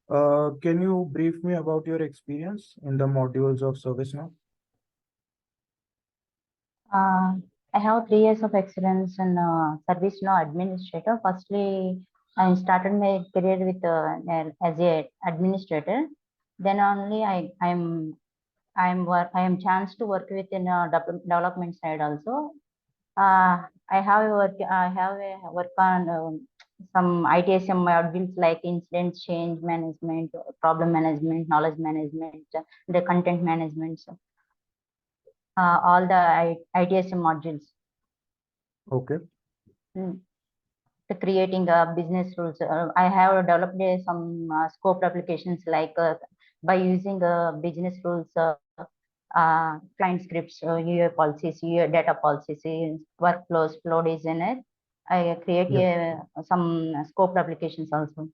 Can you brief me about your experience in the modules of ServiceNow? Uh, I have 3 years of experience in ServiceNow administrator. Firstly, I started my career with as a administrator. Then only I am chance to work within development side also. I have a work on some ITSM modules like incident change management, problem management, knowledge management, the content management. So, all the ITSM modules. Okay. The creating business rules. I have developed some scoped applications like by using business rules, client scripts, UI policies, UI data policies, workflows, flow designer. I create Yeah. some scoped applications also.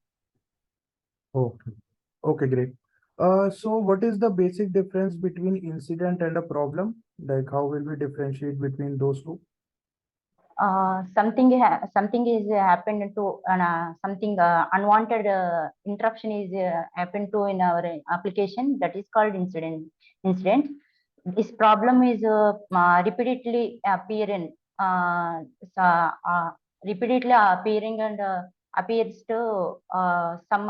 Okay. Okay, great. So what is the basic difference between incident and a problem? Like how will we differentiate between those two? Something is happened to something unwanted interruption is happened to in our application, that is called incident. This problem is repeatedly appearing so, repeatedly appearing and appears to some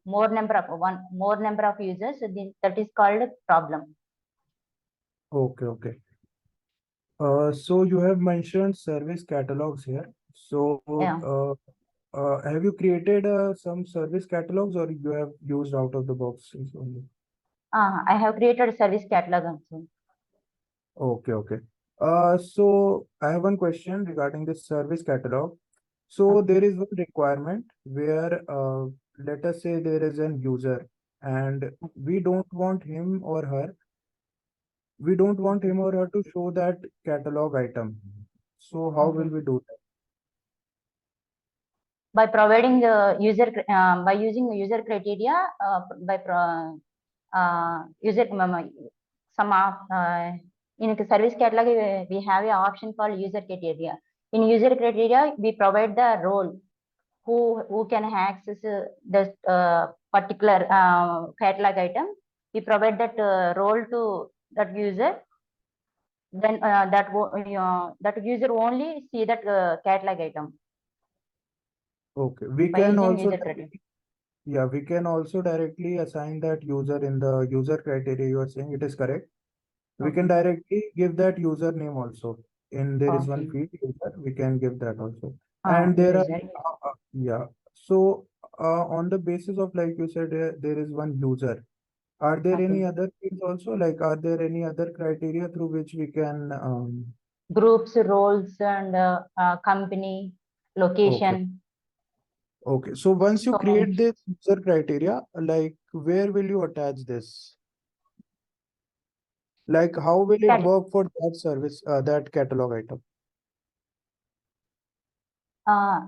more number of users. That is called problem. Okay, okay. So you have mentioned service catalogs here. So Yeah. have you created some service catalogs or you have used out of the boxes only? I have created a service catalog also. Okay, okay. So I have one question regarding this service catalog. So there is one requirement where, let us say there is an user and we don't want him or her to show that catalog item. So how will Okay. we do that? By providing the by using the user criteria, user some of in the service catalog we have an option called user criteria. In user criteria we provide the role who can access this particular catalog item. We provide that role to that user. Then that user only see that catalog item Okay, we by can using also user criteria. yeah, we can also directly assign that user in the user criteria. You are saying it is correct. We can Okay. directly give that username also. In there is one Okay. field user, we can give that also. Ah, And there are user. yeah. So on the basis of like you said, there is one user. Are there Okay. any other fields also? Like, are there any other criteria through which we can Groups, roles, and company, okay. location. Okay. So once you So many. create this user criteria, like where will you attach this? Like how will it Cat, work for that service, that catalog item? uh,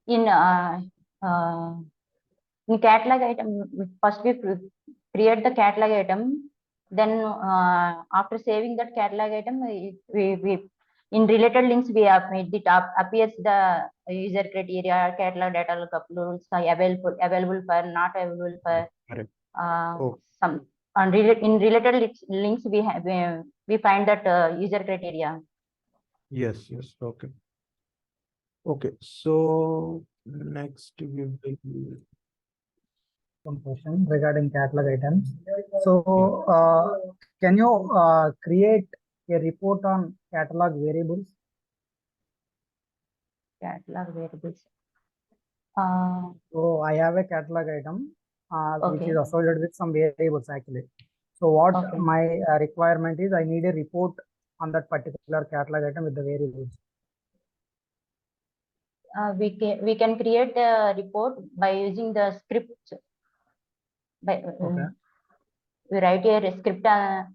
in uh, uh, in catalog item, first we create the catalog item. Then after saving that catalog item, we in related links we have made it up appears the user criteria, catalog data lookup rules available for, not available for Correct. uh, Oh, some in related links we have we find that user criteria. yes, yes. Okay. Okay. So next we will One question regarding catalog items. yeah. So, can you create a report on catalog variables? Catalog variables. So, I have a catalog item which is Okay. associated with some variables actually. So, what Okay. my requirement is, I need a report on that particular catalog item with the variables. We can create a report by using the script. By Okay. we write a script. How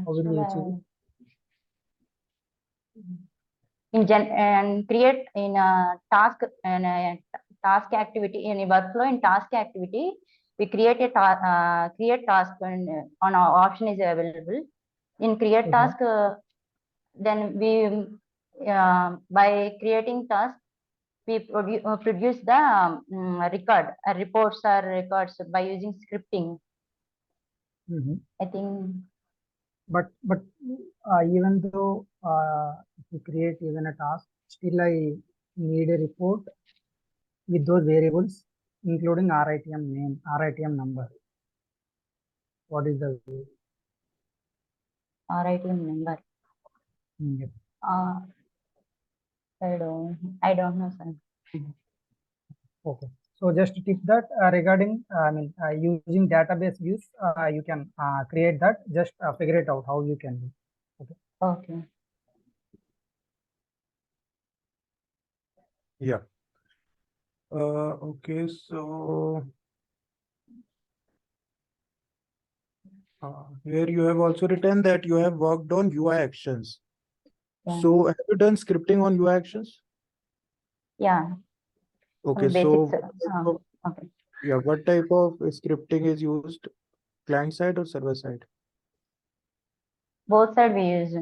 will you achieve it? And create in a task and a task activity in a workflow. In task activity we create a create task and on our option is available. In create task then we by creating task we produce the reports or records by using scripting. I think. But even though if you create even a task, still I need a report with those variables, including RITM name, RITM number. What is the RITM number? Yep. I don't know, sir. Okay. So just to tip that regarding, using database views, you can create that. Just figure it out how you can do. Okay. Okay. Yeah. Okay, so here you have also written that you have worked on UI actions. Yeah. So have you done scripting on UI actions? Yeah. Okay, Some so basics. Okay. yeah, what type of scripting is used? Client side or server side? Both side we use.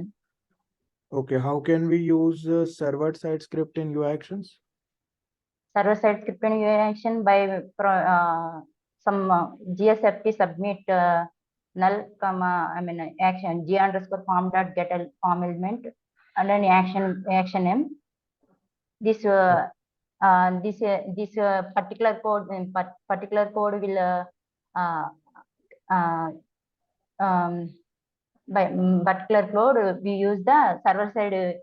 Okay, how can we use server side script in UI actions? Server side scripting UI action by some GSFP submit null comma action G underscore form dot get a form element and then action M. This particular code will by particular code we use the server side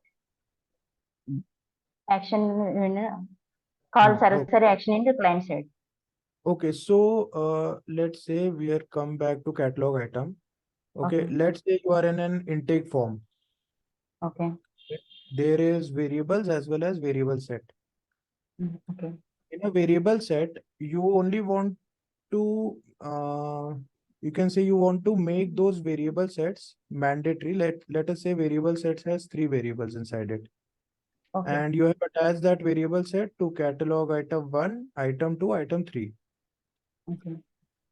action call server side action into client side. Okay, so let's say we are come back to catalog item. Okay, let's say you are in an intake form. Okay. There is variables as well as variable set. Okay. In a variable set, you only want to you can say you want to make those variable sets mandatory. Let us say variable sets has 3 variables inside it. Okay. And you have attached that variable set to catalog item 1, item 2, item 3. Okay.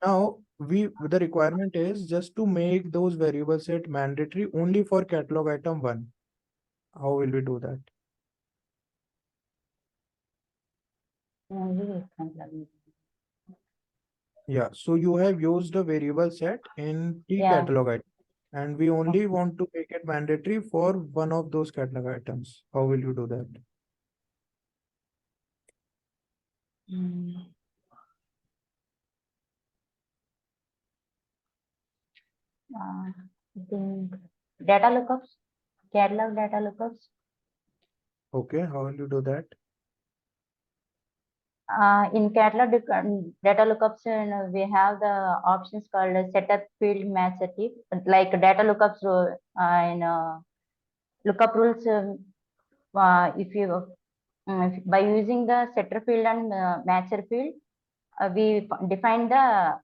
Now the requirement is just to make those variable set mandatory only for catalog item 1. How will we do that? Yeah, so you have used a variable set in the catalog item, and we only want to make it mandatory for one of those catalog items. How will you do that? I think data lookups, catalog data lookups. Okay, how will you do that? In catalog data lookups, we have the options called setup field matchative, like data lookups in lookup rules. If by using the setter field and matcher field, we define the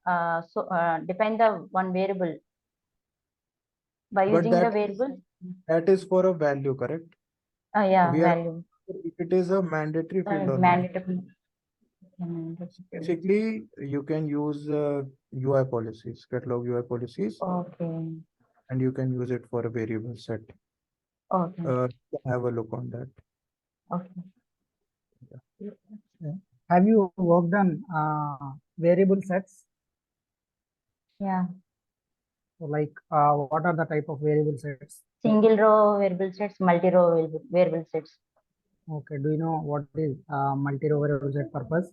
one variable by But using the variable. that is for a value, correct? Yeah, We are value. if it is a mandatory field or not. Mandatory. Basically, you can use UI policies, catalog UI policies, Okay. and you can use it for a variable set. Okay. Have a look on that. Okay. Yeah. Have you worked on variable sets? Yeah. So like what are the type of variable sets? Single row variable sets, multi-row variable sets. Okay. Do you know what is multi-row variable set purpose?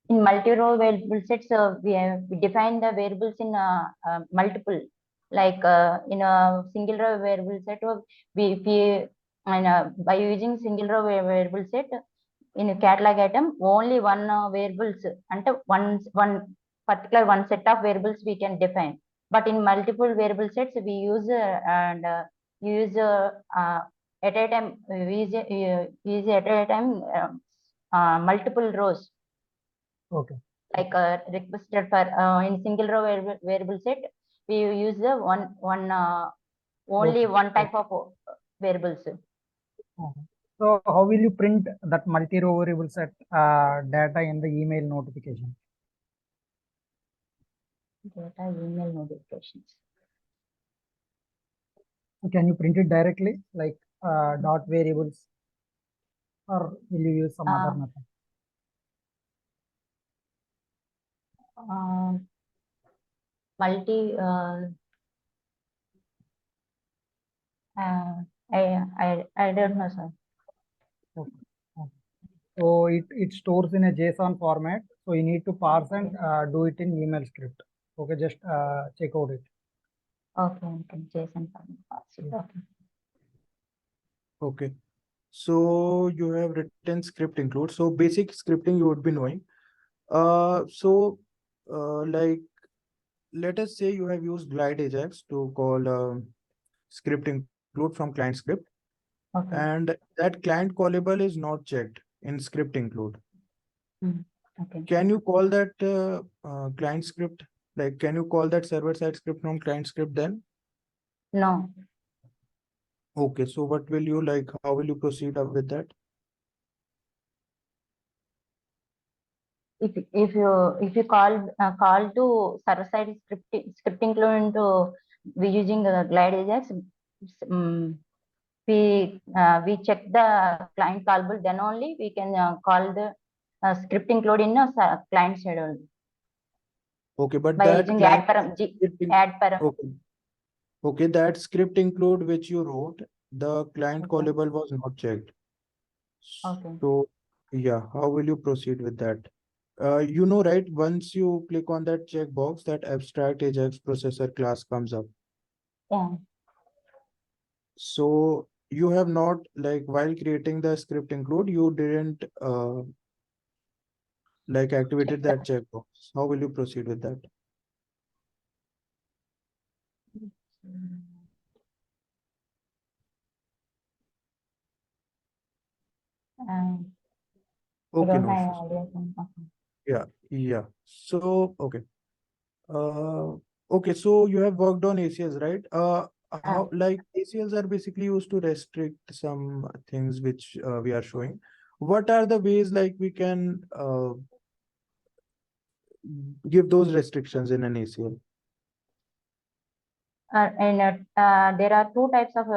In multi-row variable sets, we define the variables in multiple. Like in a single row variable set, by using single row variable set in a catalog item, only one variables and one particular one set of variables we can define. But in multiple variable sets, we use at a time use at a time multiple rows. Okay. Like requested for in single row variable set, we use the only one type of variables. Okay. So how will you print that multi-row variable set data in the email notification? Data email notifications. So can you print it directly? Like dot variables, or will you use some other method? Multi. I don't know, sir. Okay. So it stores in a JSON format. So you need to parse and do it in email script. Okay, just check out it. Okay, JSON format. Yeah. Okay. Okay. So you have written script include. So basic scripting you would be knowing. Like, let us say you have used GlideAjax to call script include from client script, Okay. and that client callable is not checked in script include. Okay. Can you call that client script? Like, can you call that server side script from client script then? No. Okay, so what will you like? How will you proceed up with that? If you call to server side scripting include to we using GlideAjax, we check the client callable, then only we can call the script include in a client side only. Okay, but By that using client add param. Okay. Okay, that script include which you wrote, the client Okay. callable was not checked. Okay. So yeah, how will you proceed with that? You know, right? Once you click on that checkbox, that abstract Ajax processor class comes up. Yeah. So you have not, like, while creating the script include, you didn't like activated that checkbox. How will you proceed with that? I Okay, don't no have issues. idea. Yeah. So okay. Okay, so you have worked on ACLs, right? How, like, ACLs are basically used to restrict some things which we are showing. What are the ways like we can give those restrictions in an ACL? There are two types of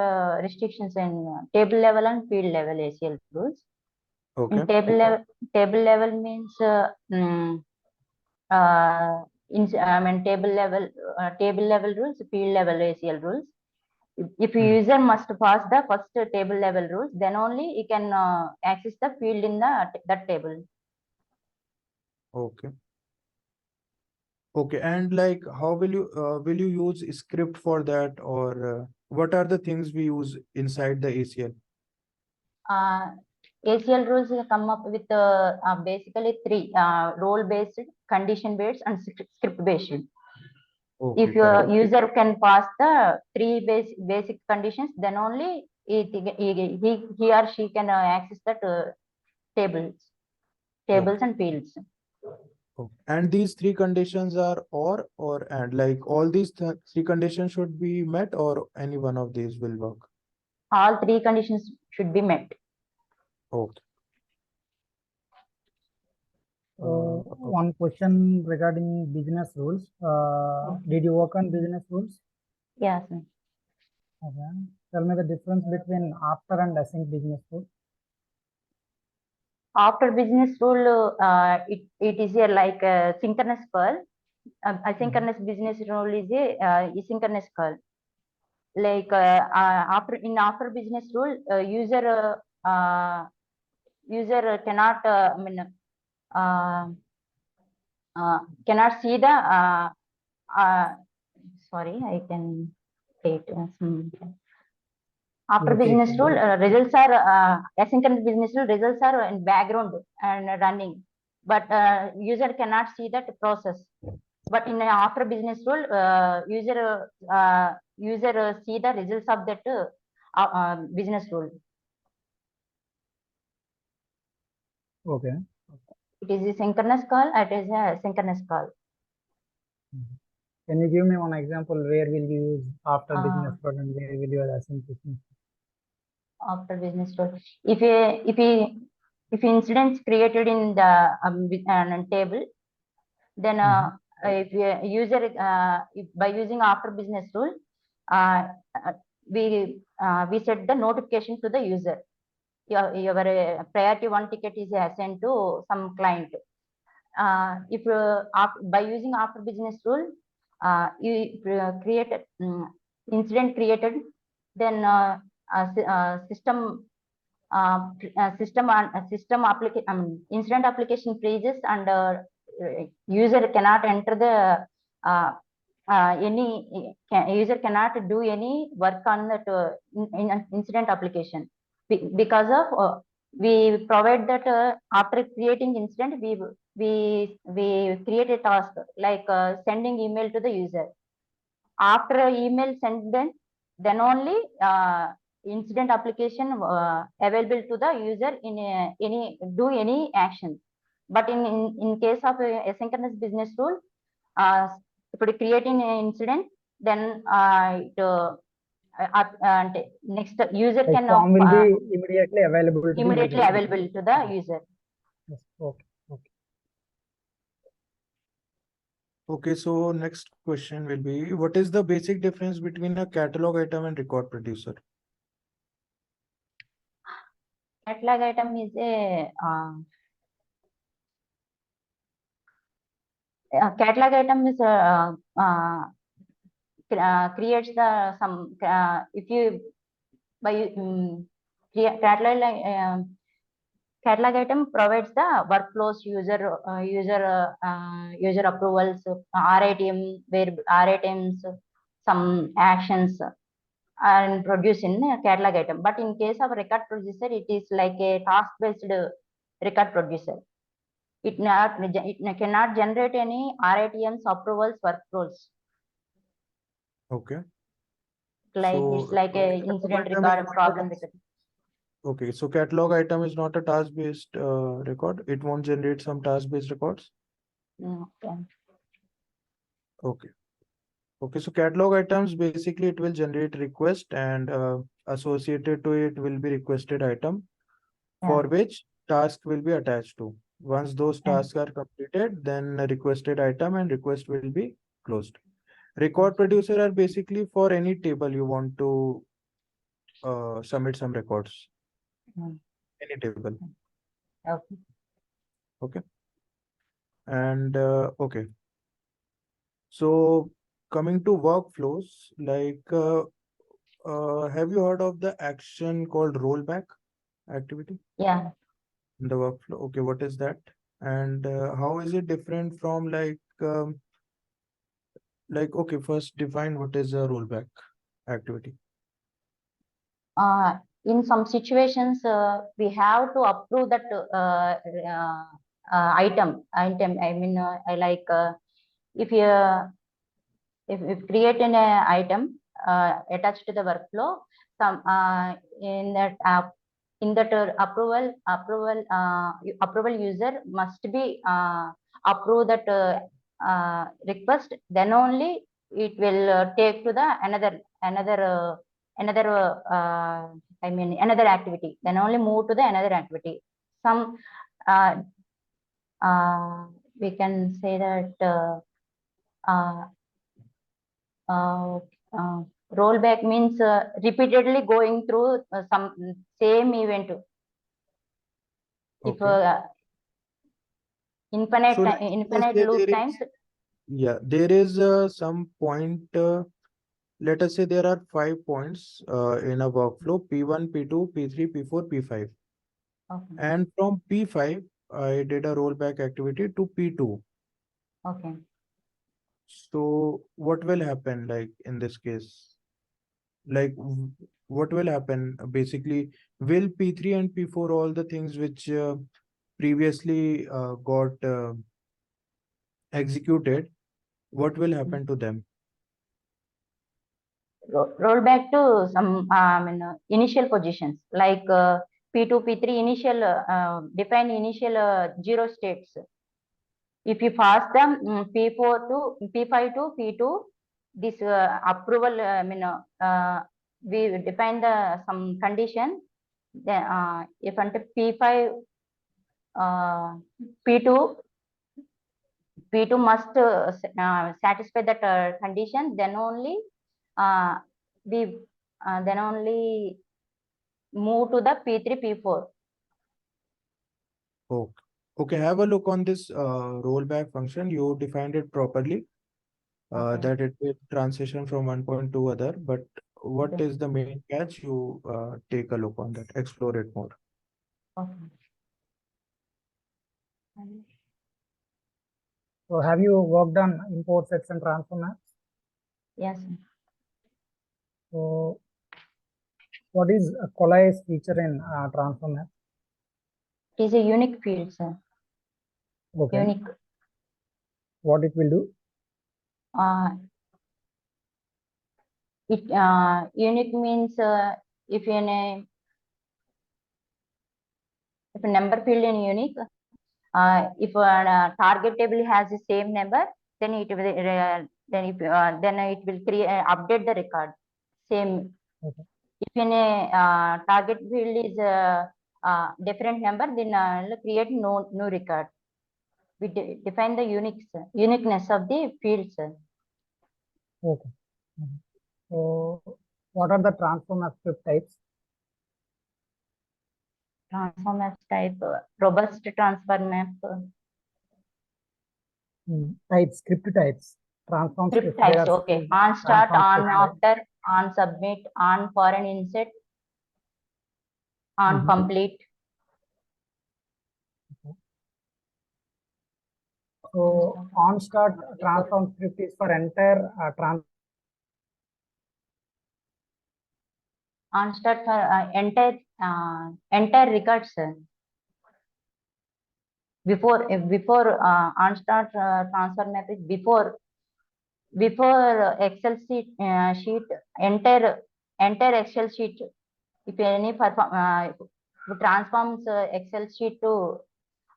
restrictions in table level and field level ACL rules. Okay. In table level means table level rules, field level ACL rules. If a user must pass the first table level rules, then only he can access the field in that table. Okay. Okay, and like, how will you use script for that, or what are the things we use inside the ACL? ACL rules come up with basically three: role-based, condition-based, and script-based. Okay, If your correct. user can pass the three basic conditions, then only he or she can access that tables Okay. and fields. Okay. And these three conditions are or and, like, all these three conditions should be met, or any one of these will work. All three conditions should be met. Okay. One question regarding business rules. Did you work on business rules? Yes. Okay. Tell me the difference between after and async business rule. After business rule, it is a like a synchronous call. Asynchronous business rule is a asynchronous call. Like after business rule, user cannot uh, cannot see the sorry, I can take after Okay. business rule results are asynchronous business rule results are in background and running, but user cannot see that process. But in after business rule, user see the results of that business rule. Okay. It is a synchronous call. It is a synchronous call. Can you give me one example where will you use after business rule and where will you use async business? After business rule, if incidents created in the table, then if user by using after business rule, we set the notification to the user. Your priority 1 ticket is assigned to some client. If by using after business rule, you create incident created, then system incident application freezes, and user cannot enter the user cannot do any work on that incident application because of we provide that after creating incident, we create a task like sending email to the user. After email sent, then only incident application available to the user in any action. But in case of asynchronous business rule, if creating an incident, then next user Like can form will be immediately available to immediately the available to the user. Yes. Okay. Okay. Okay, so next question will be, what is the basic difference between a catalog item and record producer? Catalog item is a catalog item is creates the some if you by catalog item provides the workflows, user approvals, RITM, where RITMs, some actions and produce in a catalog item. But in case of record producer, it is like a task-based record producer. It cannot generate any RITMs, approvals, workflows. Okay. Like So, it's like a catalog incident item is record, not problem a- record. Okay, so catalog item is not a task-based record. It won't generate some task-based records. Okay. Okay. Okay, so catalog items basically it will generate request and associated to it will be requested item for Yeah. which task will be attached to. Once those Yeah. tasks are completed, then a requested item and request will be closed. Record producer are basically for any table you want to submit some records. Mm. Any table. Okay. Okay. And okay. So coming to workflows, like have you heard of the action called rollback activity Yeah. in the workflow? Okay, what is that? And how is it different from okay, first define what is a rollback activity. In some situations, we have to approve that item. I mean, I like if you if create an item attached to the workflow, some in that approval user must be approve that request. Then only it will take to the another I mean another activity. Then only move to the another activity. Some we can say that rollback means repeatedly going through some same event. If Okay. infinite So let us infinite say loop there times. there is some point. Let us say there are 5 points in a workflow: P1, P2, P3, P4, P5. Okay. And from P5, I did a rollback activity to P2. Okay. So what will happen like in this case? Like what will happen? Basically, will P3 and P4 all the things which previously got executed, what will happen to them? Roll back to some initial positions like P2, P3 initial define initial 0 states. If you pass them P4 to P5 to P2, this approval we define the some condition. Then if under P5 P2 must satisfy that condition, then only we then only move to the P3, P4. Okay. Okay, have a look on this rollback function. You defined it properly. Okay. That it will transition from one point to other, but what Okay. is the main catch? You take a look on that, explore it more. Okay. So have you worked on import sets and transform maps? Yes. So what is a collage feature in transform maps? It is a unique field, sir. Okay. Unique. What it will do? Unique means if a number field in unique, if a target table has the same number, then it will then it will create update the record same. Okay. If in a target field is different number, then create new record. We define the uniqueness of the fields. Okay. So what are the transform map script types? Transform map type, robust transfer map. Script types. Transform Script there types, are okay. On start, transform on script, after, on submit, on foreign insert, on complete. So on start transform script is for entire On start for entire records. Before on start transfer map is before Excel sheet entire Excel sheet. If any transforms Excel sheet to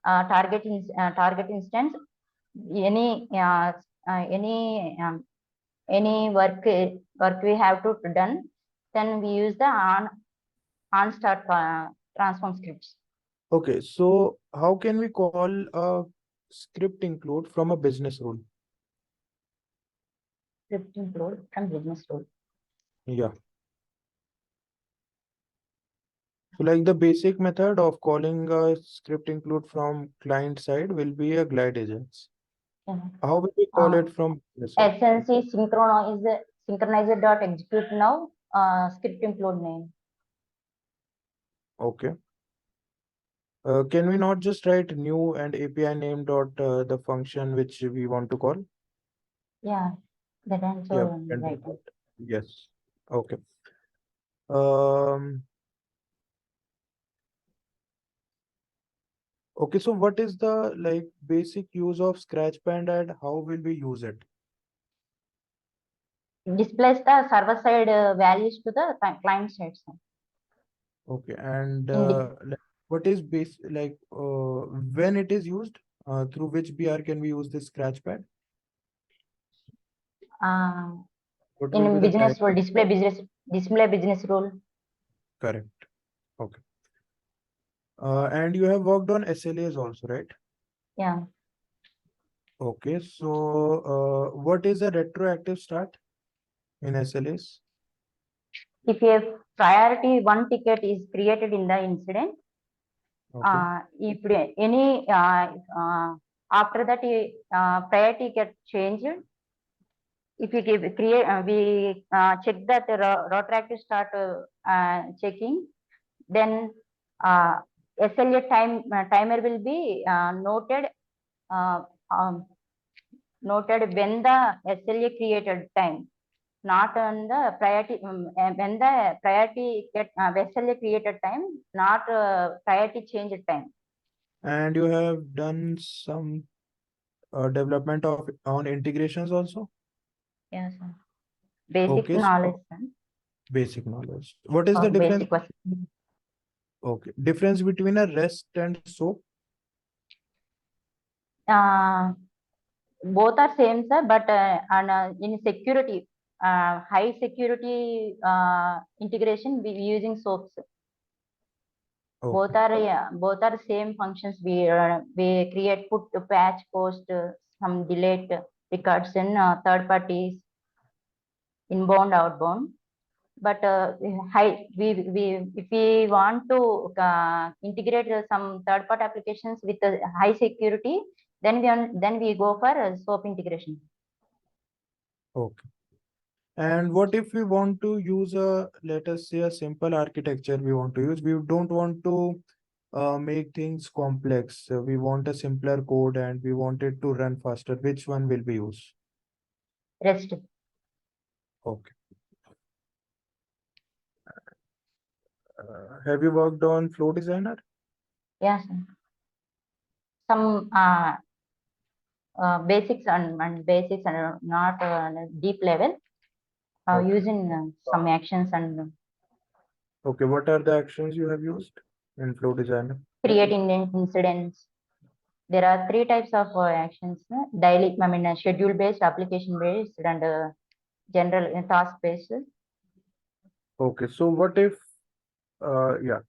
target instance, any work we have to done, then we use the on start transform scripts. Okay, so how can we call a script include from a business rule? Script include from business rule. Yeah. So like the basic method of calling a script include from client side will be a GlideAjax. Yeah. How will we call it from this side? SNC synchronizer dot execute now script include name. Okay. Can we not just write new and API name dot the function which we want to call? Yeah, that also Yeah, we can do right. that. Yes. Okay. Um. Okay, so what is the like basic use of Scratchpad and how will we use it? Displays the server side values to the client side. Okay, and like, what is when it is used? Through which BR can we use this Scratchpad? What will be In the business type? rule, display business rule. Correct. Okay. And you have worked on SLAs also, right? Yeah. Okay, so what is a retroactive start in SLAs? If a priority one ticket is created in the incident, Okay. if any after that priority get changed, if we we check that the retroactive start checking, then SLA timer will be noted noted when the SLA created time, not on the priority when the priority get SLA created time, not priority changed time. And you have done some development of on integrations also? Yes, sir. Basic Okay, knowledge. so basic knowledge. What is the difference? Basic question. Okay, difference between a REST and SOAP? Both are same, sir, but in security, high security integration, we using SOAPs. Okay. Both are same functions. We create, put, patch, post, some delete records in third parties, inbound, outbound. but if we want to integrate some third-party applications with high security, then we go for SOAP integration. Okay. And what if we want to use let us say a simple architecture we want to use? We don't want to make things complex. We want a simpler code and we want it to run faster. Which one will be used? REST. Okay. Have you worked on Flow Designer? Yes. Some basics and basics and not deep level. Okay. Using some actions and Okay, what are the actions you have used in Flow Designer? creating incidents. There are 3 types of actions: daily, schedule based, application based, and general task based. Okay, so what if yeah.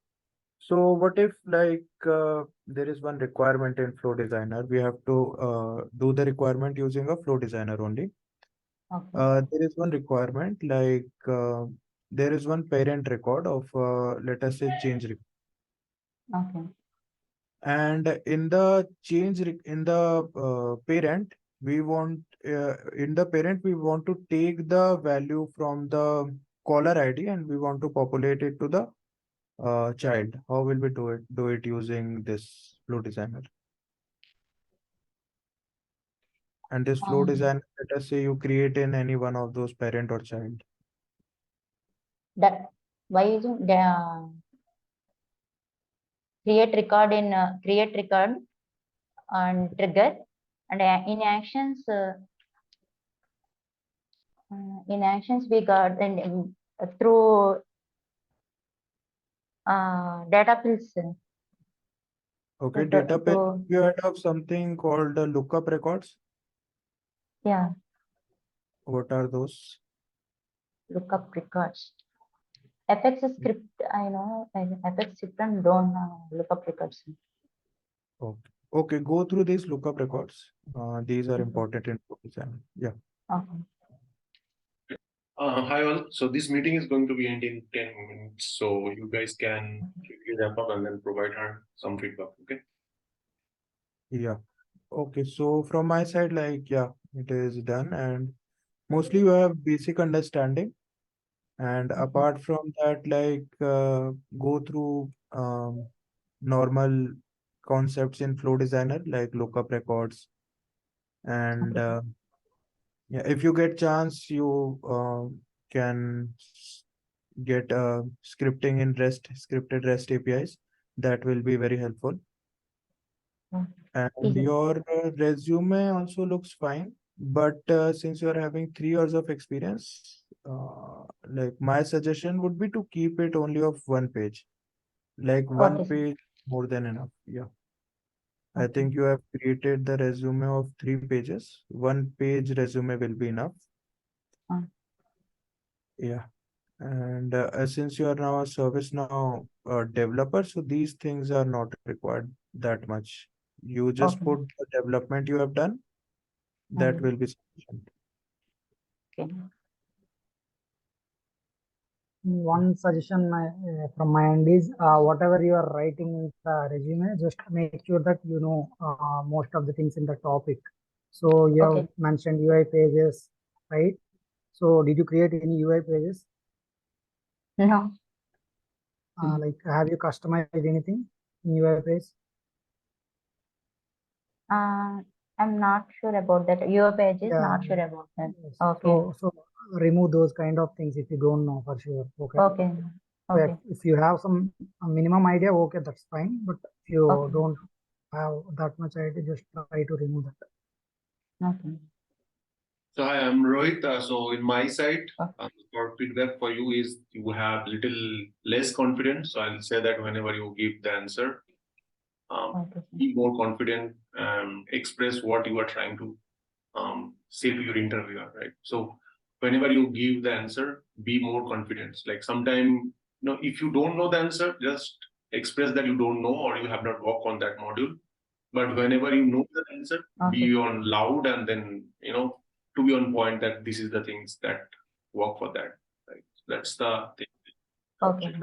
So what if like there is one requirement in Flow Designer? We have to do the requirement using a Flow Designer only. Okay. There is one requirement like there is one parent record of let us say change record. Okay. And in the in the parent, we want we want to take the value from the caller ID and we want to populate it to the child. How will we do it? Do it using this Flow Designer. And this Flow Designer, let us say you create in any one of those parent or child. That by using the create record and trigger, and in actions we got through data fields. Okay, data field. You heard of something called lookup records? Yeah. What are those? Lookup records. FX script, I know. FX script and don't lookup records. Okay. Okay, go through these lookup records. These are important in Flow Designer. Yeah. Okay. Hi all. So this meeting is going to be ending in 10 minutes. So you guys can quickly wrap up and then provide her some feedback. Okay. Yeah. Okay. So from my side, like, yeah, it is done. And mostly you have basic understanding. And apart from that, like, go through normal concepts in Flow Designer, like lookup records. And yeah, if you get chance, you can get scripting in REST, scripted REST APIs. That will be very helpful. And your resume also looks fine, but since you are having 3 years of experience, like my suggestion would be to keep it only of 1 page, like 1 page more than enough. Yeah. I think you have created the resume of 3 pages. 1 page resume will be enough. Yeah. And since you are now a ServiceNow developer, so these things are not required that much. You just put the development you have done, that will be sufficient. Okay. One suggestion from my end is whatever you are writing in the resume, just make sure that you know most of the things in the topic. So you have mentioned UI pages, right? So did you create any UI pages? No. Like, have you customized anything in UI page? I'm not sure about that. Your page is not sure about that. Yes. Okay. So remove those kind of things if you don't know for sure. Okay. Okay. Okay. If you have some minimum idea, okay, that's fine. But if you don't have that much idea, just try to remove that. Okay. So hi, I'm Rohit. So in my side, for feedback for you is you have little less confidence. So I'll say that whenever you give the answer, be more confident, express what you are trying to say to your interviewer, right? So whenever you give the answer, be more confident. Like sometime, if you don't know the answer, just express that you don't know or you have not worked on that module. But whenever you know the answer, be on loud and then, to be on point that this is the things that work for that. Right? That's the thing. Okay.